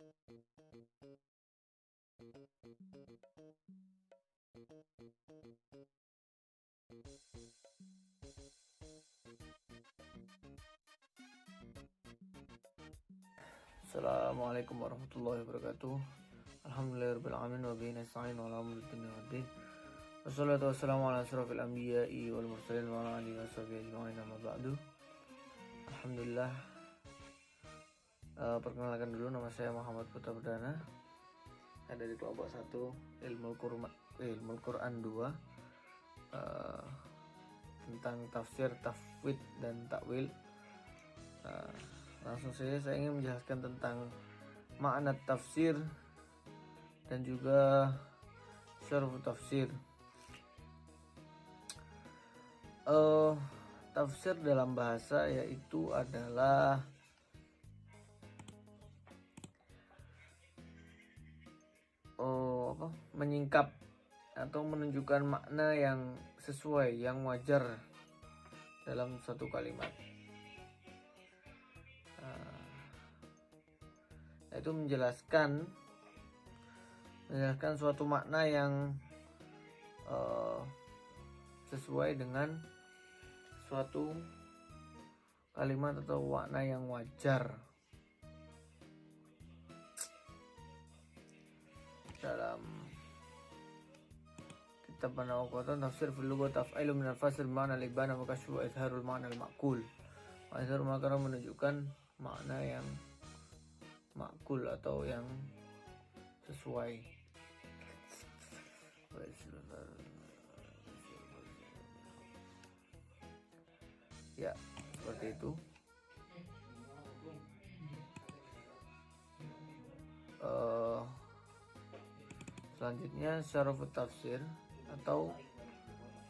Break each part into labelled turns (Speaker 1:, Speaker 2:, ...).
Speaker 1: Assalamualaikum warahmatullahi wabarakatuh. Alhamdulillahirabbil alamin wa bihi nasta'in wa ala umuri dunya waddin. Wassalatu wassalamu ala asyrafil anbiya'i wal mursalin wa ala alihi washabihi ajma'in amma ba'du. Alhamdulillah. Perkenalkan dulu, nama saya Muhammad Putra Perdana. Ada di kelompok 1 Ilmul Quran 2 tentang tafsir, tafwid dan takwil. Langsung saja saya ingin menjelaskan tentang makna tafsir dan juga syarh tafsir. Tafsir dalam bahasa yaitu adalah menyingkap atau menunjukkan makna yang sesuai, yang wajar dalam satu kalimat. Itu menjelaskan suatu makna yang sesuai dengan suatu kalimat atau makna yang wajar. Dalam kitab An-Nawawi tafsir fil lughat taf'ilu min al-fasl ma'na al-ibana wa kashfu izharul ma'na al-ma'qul. Izharul makna menunjukkan makna yang makul atau yang sesuai. Ya, seperti itu. Selanjutnya syarh tafsir atau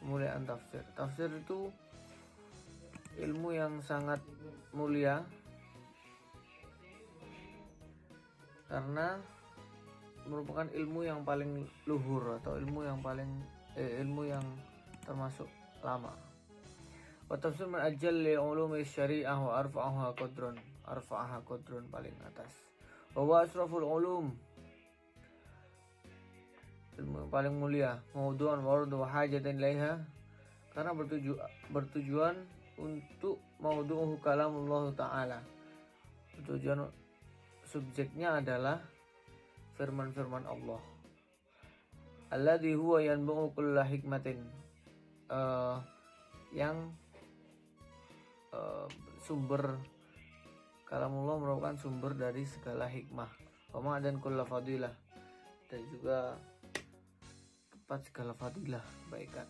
Speaker 1: kemuliaan tafsir. Tafsir itu ilmu yang sangat mulia karena merupakan ilmu yang paling luhur atau ilmu yang termasuk lama. Wa tafsir min ajalli ulumi syariah wa arfa'aha qadrun paling atas. Wa asraful ulum, ilmu yang paling mulia. Maudu'an wardu wa hajatan ilaiha, karena bertujuan untuk maudu'uhu kalamullah ta'ala. Tujuan subjeknya adalah firman-firman Allah. Alladzi huwa yanbu'u kulla hikmatin, yang sumber kalamullah merupakan sumber dari segala hikmah. Wa dan kulla fadilah, dan juga tepat segala fadilah, kebaikan.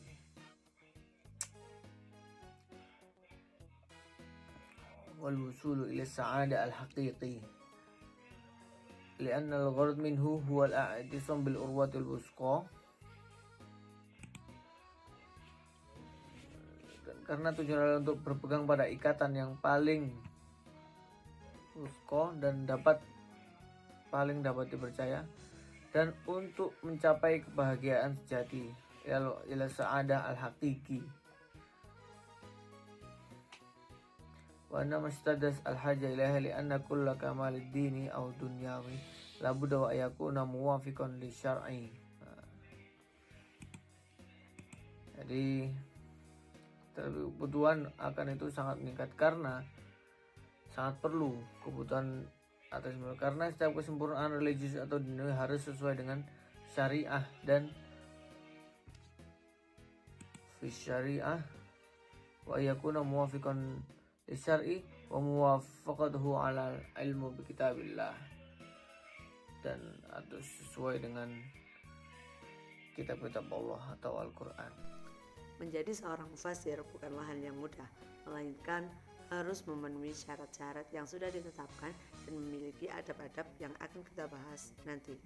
Speaker 1: Wal wusulu ila sa'ada al-haqiqi li'anna al-gharad minhu huwa al-i'tisam bil urwatil wusqa, karena tujuan adalah untuk berpegang pada ikatan yang paling wusqa dan paling dapat dipercaya, dan untuk mencapai kebahagiaan sejati, ila sa'adah al-haqiqi. Wa anna mastadas al-haja ilaha li anna kulla kamalid dini aw dunyawi la budda wa yakuna muwafiqan li syar'i. Jadi kebutuhan akan itu sangat meningkat karena sangat perlu kebutuhan atas karena setiap kesempurnaan religius atau dunia harus sesuai dengan syariah dan fi syariah wa yakuna muwafiqan syar'i wa muwafaqatuhu 'ala ilmu bi kitabillah, dan atau sesuai dengan kitab-kitab Allah atau Al-Qur'an.
Speaker 2: Menjadi seorang mufasir bukanlah hal yang mudah, melainkan harus memenuhi syarat-syarat yang sudah ditetapkan dan memiliki adab-adab yang akan kita bahas nanti.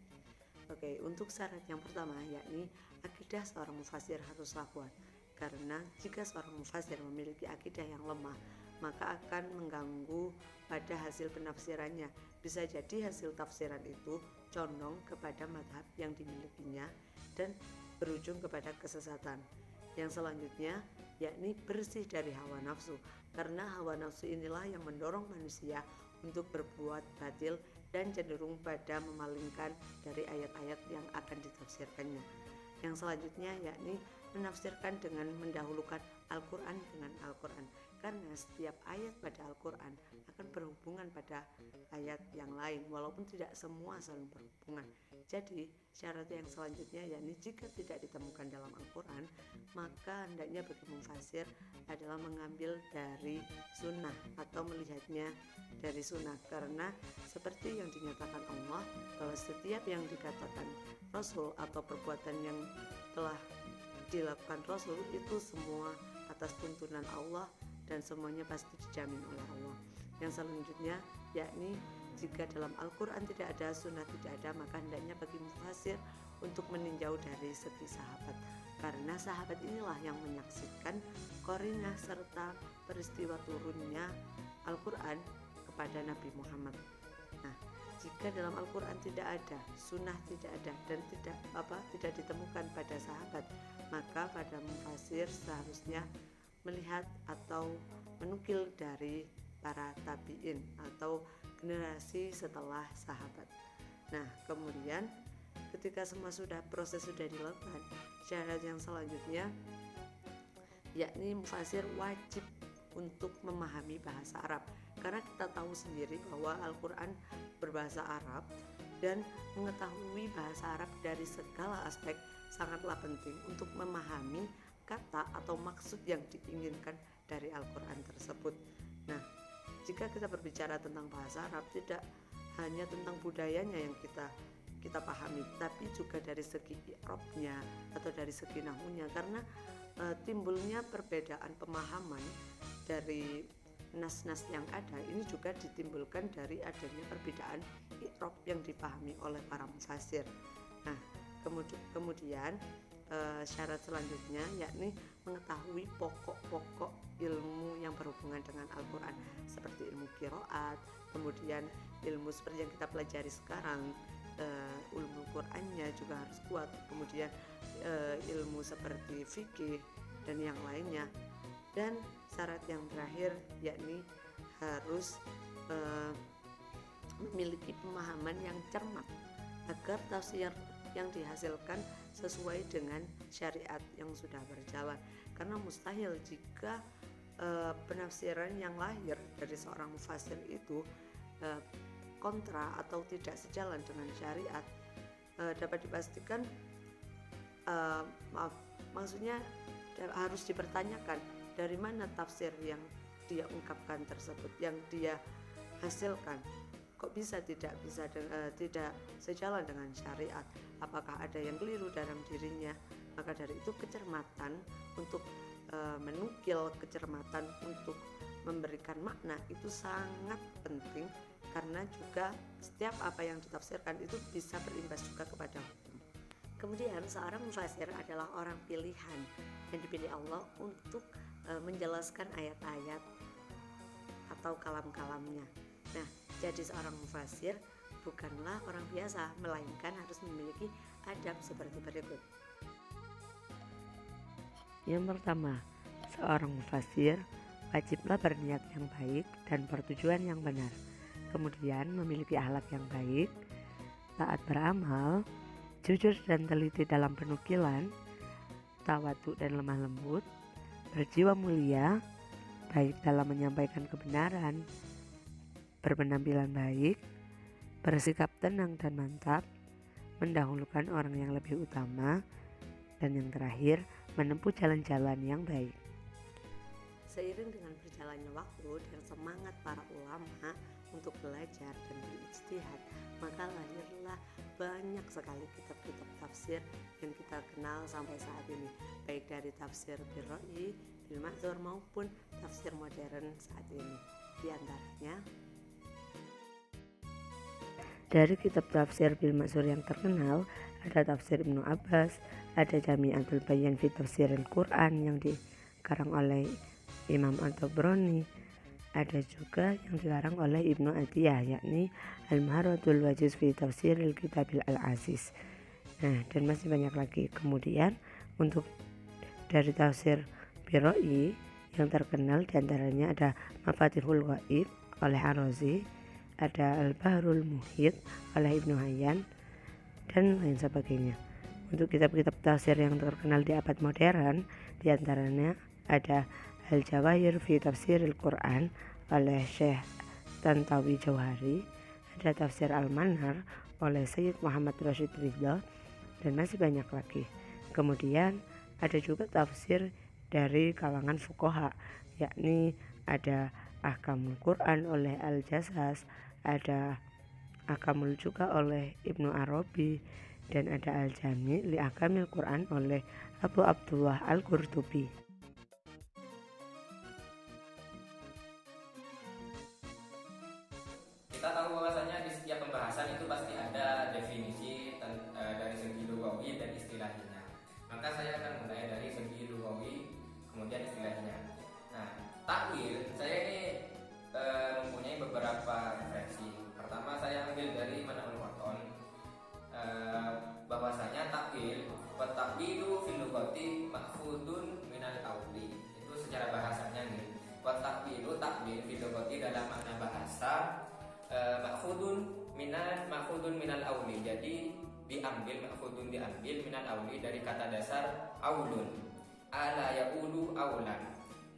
Speaker 2: Oke, untuk syarat yang pertama yakni akidah seorang mufasir haruslah kuat, karena jika seorang mufasir memiliki akidah yang lemah, maka akan mengganggu pada hasil penafsirannya. Bisa jadi hasil tafsiran itu condong kepada mazhab yang dimilikinya dan berujung kepada kesesatan. Yang selanjutnya yakni bersih dari hawa nafsu, karena hawa nafsu inilah yang mendorong manusia untuk berbuat batil dan cenderung pada memalingkan dari ayat-ayat yang akan ditafsirkannya. Yang selanjutnya yakni menafsirkan dengan mendahulukan Al-Quran dengan Al-Quran, karena setiap ayat pada Al-Quran akan berhubungan pada ayat yang lain walaupun tidak semua saling berhubungan. Jadi syarat yang selanjutnya yakni jika tidak ditemukan dalam Al-Quran, maka hendaknya bagi mufasir adalah mengambil dari sunnah atau melihatnya dari sunnah, karena seperti yang dinyatakan Allah bahwa setiap yang dikatakan Rasul atau perbuatan yang telah dilakukan Rasul itu semua atas tuntunan Allah dan semuanya pasti dijamin oleh Allah. Yang selanjutnya yakni jika dalam Al-Quran tidak ada, sunnah tidak ada, maka hendaknya bagi mufasir untuk meninjau dari segi sahabat, karena sahabat inilah yang menyaksikan qarinah serta peristiwa turunnya Al-Quran kepada Nabi Muhammad. Nah, jika dalam Al-Quran tidak ada, sunnah tidak ada, dan tidak ditemukan pada sahabat, maka pada mufasir seharusnya melihat atau menukil dari para tabi'in atau generasi setelah sahabat. Nah, kemudian ketika semua proses sudah dilakukan, syarat yang selanjutnya yakni mufasir wajib untuk memahami bahasa Arab, karena kita tahu sendiri bahwa Al-Quran berbahasa Arab dan mengetahui bahasa Arab dari segala aspek sangatlah penting untuk memahami kata atau maksud yang diinginkan dari Al-Quran tersebut. Nah, jika kita berbicara tentang bahasa Arab, tidak hanya tentang budayanya yang kita pahami, tapi juga dari segi i'rabnya atau dari segi nahwunya, karena timbulnya perbedaan pemahaman dari nas-nas yang ada ini juga ditimbulkan dari adanya perbedaan i'rab yang dipahami oleh para mufasir. Nah, kemudian syarat selanjutnya yakni mengetahui pokok-pokok ilmu yang berhubungan dengan Al-Quran, seperti ilmu qiraat, kemudian ilmu seperti yang kita pelajari sekarang, ilmu Qur'annya juga harus kuat, kemudian ilmu seperti fikih dan yang lainnya. Dan syarat yang terakhir yakni harus memiliki pemahaman yang cermat agar tafsir yang dihasilkan sesuai dengan syariat yang sudah berjalan, karena mustahil jika penafsiran yang lahir dari seorang mufasir itu kontra atau tidak sejalan dengan syariat. Dapat dipastikan maksudnya harus dipertanyakan dari mana tafsir yang dia ungkapkan tersebut, yang dia hasilkan, kok bisa tidak sejalan dengan syariat, apakah ada yang keliru dalam dirinya. Maka dari itu kecermatan untuk menukil, kecermatan untuk memberikan makna itu sangat penting, karena juga setiap apa yang ditafsirkan itu bisa berimbas juga kepada hukum. Kemudian seorang mufasir adalah orang pilihan yang dipilih Allah untuk menjelaskan ayat-ayat atau kalam-kalamnya. Nah, jadi seorang mufasir bukanlah orang biasa, melainkan harus memiliki adab seperti berikut. Yang pertama, seorang mufasir wajiblah berniat yang baik dan bertujuan yang benar. Kemudian memiliki akhlak yang baik, taat beramal, jujur dan teliti dalam penukilan, tawadhu dan lemah lembut, berjiwa mulia, baik dalam menyampaikan kebenaran, berpenampilan baik, bersikap tenang dan mantap, mendahulukan orang yang lebih utama, dan yang terakhir menempuh jalan-jalan yang baik. Seiring dengan berjalannya waktu dan semangat para ulama untuk belajar dan berijtihad, maka lahirlah banyak sekali kitab-kitab tafsir yang kita kenal sampai saat ini, baik dari tafsir bil ra'yi, bil ma'thur maupun tafsir modern saat ini. Di antaranya dari kitab tafsir bil ma'thur yang terkenal ada tafsir Ibnu Abbas, ada Jami'atul Bayan fi Tafsiril Quran yang dikarang oleh Imam At-Tabrani, ada juga yang dikarang oleh Ibnu Atiyah yakni Al-Maharatul Wajiz fi Tafsiril Kitabil Al-Aziz. Nah, dan masih banyak lagi. Kemudian untuk dari tafsir Biroi yang terkenal diantaranya ada Mafatihul Ghaib oleh Ar-Razi, ada Al-Bahrul Muhit oleh Ibnu Hayyan, dan lain sebagainya. Untuk kitab-kitab tafsir yang terkenal di abad modern, diantaranya ada Al-Jawahir fi Tafsiril Quran oleh Syekh Tantawi Jauhari, ada Tafsir Al-Manar oleh Sayyid Muhammad Rashid Ridha, dan masih banyak lagi. Kemudian ada juga tafsir dari kalangan fuqaha, yakni ada Ahkamul Quran oleh Al-Jassas, ada Ahkamul juga oleh Ibnu Arabi, dan ada Al-Jami' li Ahkamil Quran oleh Abu Abdullah Al-Qurtubi.
Speaker 3: Kita tahu bahwasanya di setiap pembahasan itu pasti ada definisi dari segi lughawi dan istilahnya. Maka saya akan mulai dari segi lughawi kemudian istilahnya. Nah, takwil saya ini mempunyai beberapa referensi. Pertama saya ambil dari Manarul Waton, bahwasanya takwil wa takwilu fil lughati ma'khudun minal awli. Itu secara bahasanya nih. Wa takwilu takwil fil lughati dalam makna bahasa ma'khudun minal awli. Jadi diambil minal awli dari kata dasar aulun. Ala yaulu aulan.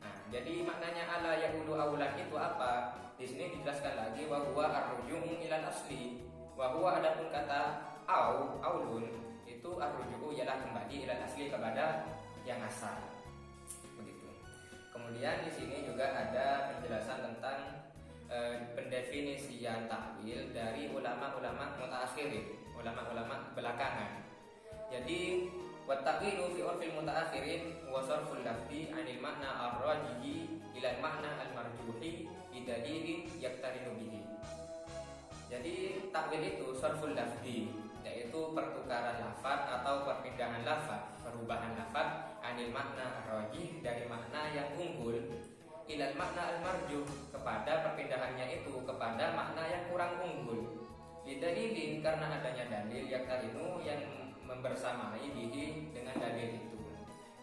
Speaker 3: Nah, jadi maknanya ala yaulu aulan itu apa? Di sini dijelaskan lagi wa huwa ar-ruju'u ilal asli. Wa huwa adapun kata aulun itu ar-ruju'u ialah kembali ilal asli kepada yang asal. Begitu. Kemudian di sini juga ada penjelasan tentang pendefinisian takwil dari ulama-ulama mutaakhirin, ulama-ulama belakangan. Jadi wa takwilu fi urfil mutaakhirin wa sarful lafzi 'anil makna ar-rajihi ila makna al-marjuhi bidalilin yaqtarinu bihi. Jadi takwil itu sarful lafzi, yaitu pertukaran lafaz atau perpindahan lafaz, perubahan lafaz 'anil makna ar-rajih dari makna yang unggul ilal makna al-marjuh kepada perpindahannya itu kepada makna yang kurang unggul. Bidalilin karena adanya dalil yaqtarinu yang membersamai bihi dengan dalil itu.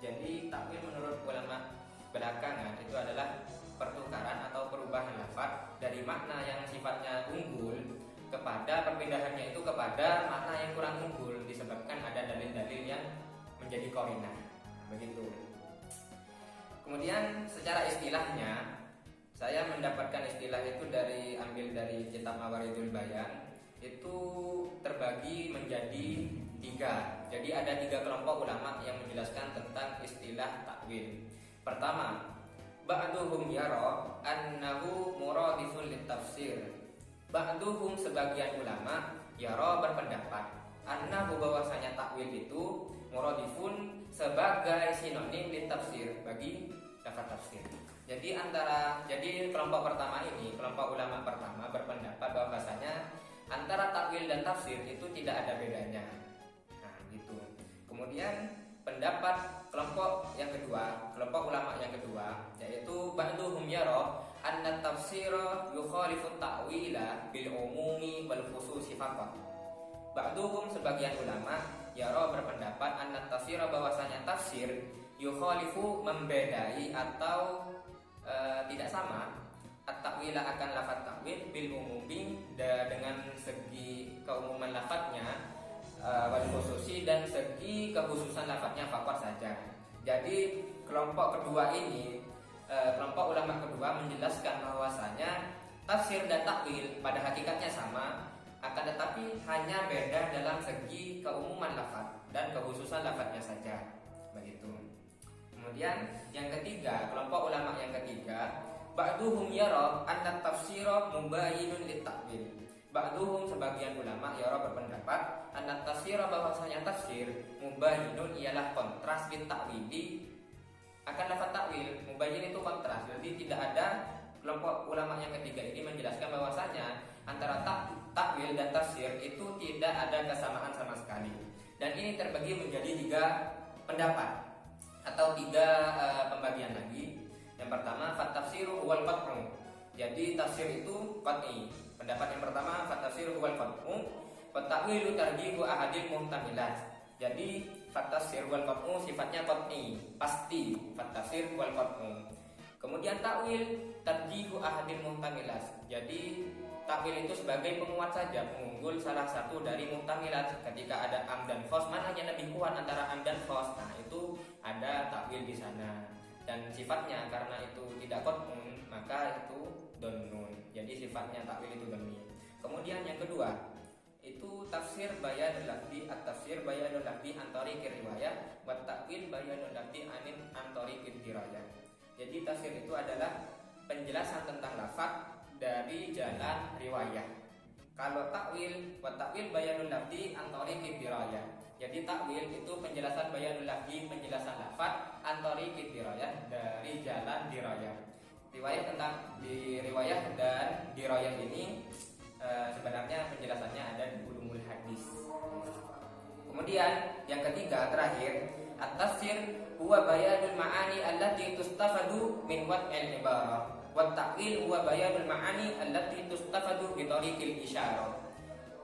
Speaker 3: Jadi takwil menurut ulama belakangan itu adalah pertukaran atau perubahan lafaz dari makna yang sifatnya unggul kepada perpindahannya itu kepada makna yang kurang unggul disebabkan ada dalil-dalil yang menjadi qarinah. Begitu. Kemudian secara istilahnya saya mendapatkan istilah itu ambil dari kitab Mawaridul Bayan. Itu terbagi menjadi 3. Jadi ada 3 kelompok ulama yang menjelaskan tentang istilah takwil. Pertama, ba'duhum yara annahu muradifun litafsir. Ba'duhum sebagian ulama yara berpendapat annahu bahwasanya takwil itu muradifun sebagai sinonim litafsir bagi lafaz tafsir. Jadi kelompok pertama ini, kelompok ulama pertama berpendapat bahwasanya antara takwil dan tafsir itu tidak ada bedanya. Nah, gitu. Kemudian pendapat kelompok yang kedua, kelompok ulama yang kedua, yaitu ba'duhum yara anna tafsira yukhalifu ta'wila bil umumi wal khususi faqat. Ba'duhum sebagian ulama yara berpendapat anna tafsira bahwasanya tafsir yukhalifu membedai atau tidak sama at-takwila akan lafaz takwil bil umumi dengan segi keumuman lafaznya wal khususi dan segi kekhususan lafaznya faqat saja. Jadi kelompok kedua ini, kelompok ulama kedua menjelaskan bahwasanya tafsir dan takwil pada hakikatnya sama, akan tetapi hanya beda dalam segi keumuman lafaz dan kekhususan lafaznya saja. Begitu. Kemudian yang ketiga, kelompok ulama yang ketiga, ba'duhum yara anna tafsira mubayyinun lit-takwil. Ba'duhum sebagian ulama yara berpendapat anna tafsira bahwasanya tafsir mubayyinun ialah kontras lit-takwili akan lafaz takwil. Mubayyin itu kontras. Jadi tidak ada, kelompok ulama yang ketiga ini menjelaskan bahwasanya antara takwil dan tafsir itu tidak ada kesamaan sama sekali. Dan ini terbagi menjadi 3 pendapat atau 3 pembagian lagi. Yang pertama, fat tafsiru huwal qat'u. Jadi tafsir itu qat'i. Pendapat yang pertama, fat tafsiru huwal qat'u wa ta'wilu tarjihu ahadil muhtamilat. Jadi fat tafsir huwal qat'u sifatnya qat'i, pasti. Fat tafsir huwal qat'u. Kemudian takwil tarjihu ahadil muhtamilat. Jadi takwil itu sebagai penguat saja, pengunggul salah satu dari muhtamilat. Ketika ada am dan khos, mana yang lebih kuat antara am dan khos? Nah, itu ada takwil di sana. Dan sifatnya karena itu tidak qat'un, maka itu donnun. Jadi sifatnya takwil itu donni. Kemudian yang kedua, itu tafsir bayanul lafzi, at-tafsir bayanul lafzi an tariqir riwayah wa takwil bayanul lafzi an tariqid dirayah. Jadi tafsir itu adalah penjelasan tentang lafaz dari jalan riwayah. Kalau takwil, wa takwil bayanul lafzi an tariqid dirayah. Jadi takwil itu penjelasan bayanul lafzi, penjelasan lafaz an tariqid dirayah, dari jalan dirayah. Riwayat tentang di riwayah dan dirayah ini sebenarnya penjelasannya ada di ulumul hadis. Kemudian yang ketiga terakhir, at-tafsir huwa bayanul ma'ani allati tustafadu min wad'il ibarah. Wa ta'wil huwa bayanul ma'ani allati tustafadu bi tariqil isyarah.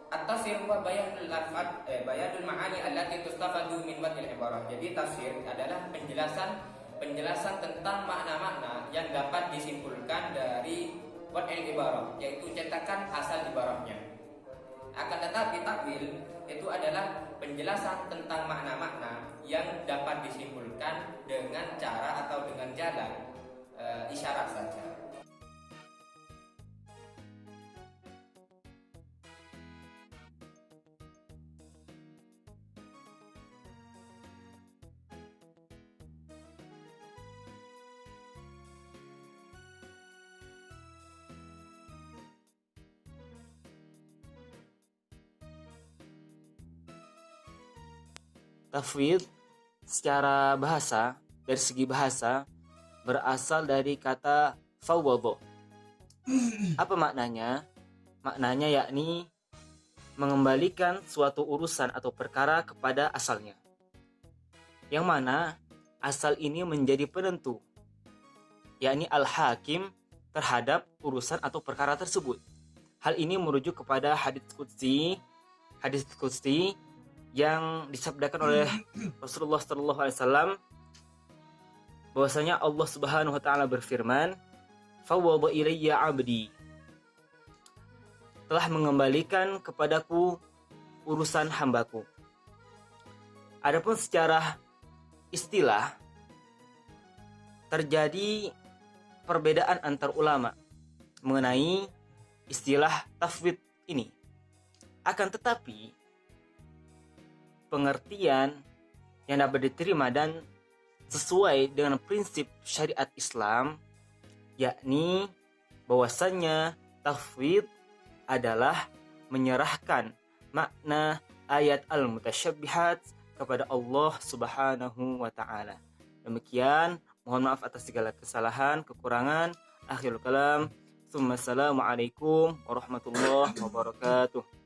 Speaker 3: At-tafsir huwa bayanul lafaz bayanul ma'ani allati tustafadu min wad'il ibarah. Jadi tafsir adalah penjelasan tentang makna-makna yang dapat disimpulkan dari wad'il ibarah, yaitu cetakan asal ibarahnya. Akan tetapi takwil itu adalah penjelasan tentang makna-makna yang dapat disimpulkan dengan cara atau dengan jalan isyarat saja.
Speaker 4: Tafwid secara bahasa, dari segi bahasa, berasal dari kata fawwadha. Apa maknanya? Maknanya yakni mengembalikan suatu urusan atau perkara kepada asalnya, yang mana asal ini menjadi penentu, yakni al-hakim terhadap urusan atau perkara tersebut. Hal ini merujuk kepada hadits qudsi yang disabdakan oleh Rasulullah SAW, bahwasanya Allah Subhanahu wa taala berfirman, "Fawwadha ilayya 'abdi." Telah mengembalikan kepadaku urusan hambaku. Adapun secara istilah, terjadi perbedaan antar ulama mengenai istilah tafwid ini. Akan tetapi pengertian yang dapat diterima dan sesuai dengan prinsip syariat Islam, yakni bahwasannya tafwid adalah menyerahkan makna ayat al-mutasyabbihat kepada Allah Subhanahu wa taala. Demikian, mohon maaf atas segala kesalahan, kekurangan. Akhirul kalam. Assalamualaikum warahmatullahi wabarakatuh.